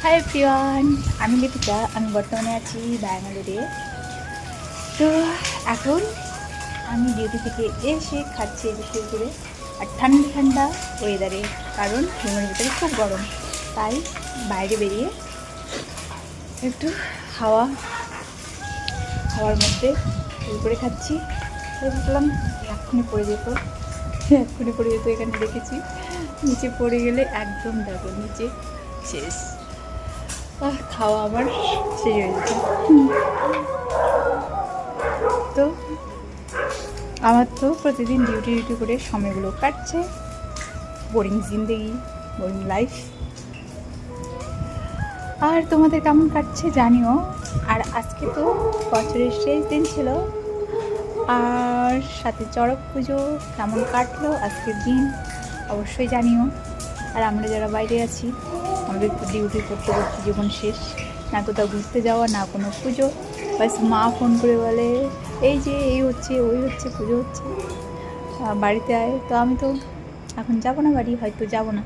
Hi everyone, আমি লিপিকা। আমি বর্তমানে আছি ব্যাঙ্গালোরে। তো এখন আমি ডিউটি থেকে এসে খাচ্ছি বিশেষ করে, আর ঠান্ডা ঠান্ডা ওয়েদারে, কারণ রুমের ভিতরে খুব গরম, তাই বাইরে বেরিয়ে একটু হাওয়ার মধ্যে করে খাচ্ছি। ভাবলাম এক্ষুনি পড়ে যেত এখানে দেখেছি নিচে পড়ে গেলে একদম দেখো নিচে শেষ, খাওয়া আমার শেষ হয়ে যেত। তো আমার তো প্রতিদিন ডিউটি করে সময়গুলো কাটছে, বোরিং জিন্দেগি, বোরিং লাইফ। আর তোমাদের কেমন কাটছে জানিও। আর আজকে তো বছরের শেষ দিন ছিল, আর সাথে চড়ক পুজো কেমন কাটলো আজকের দিন অবশ্যই জানিও। আর আমরা যারা বাইরে আছি, আমাদের তো ডিউটি করতে করতে জীবন শেষ, না কোথাও ঘুরতে যাওয়া, না কোনো পুজো। বাস মা ফোন করে বলে এই যে এই হচ্ছে, ওই হচ্ছে, পুজো হচ্ছে, বাড়িতে আয়। তো আমি তো এখন যাবো না বাড়ি, হয়তো যাবো না,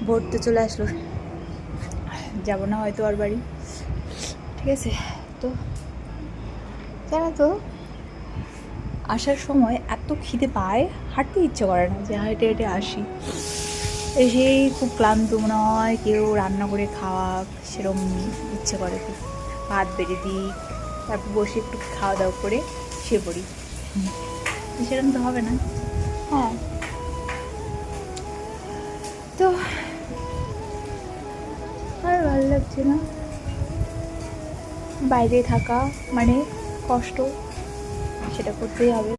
ভোট তো চলে আসলো, যাবো না হয়তো আর বাড়ি। ঠিক আছে, তো জানো তো আসার সময় এত খিদে পায়, হাঁটতে ইচ্ছে করে না, যে হেঁটে হেঁটে আসি। এসেই খুব ক্লান্ত মনে হয়, কেউ রান্না করে খাওয়া সেরকম ইচ্ছে করে, খুব ভাত বেড়ে দিই, তারপর বসে একটু খাওয়া দাওয়া করে শুয়ে পড়ি। সেরকম তো হবে না। হ্যাঁ, তো আর ভালো লাগছে না, বাইরে থাকা মানে কষ্ট, সেটা করতেই হবে।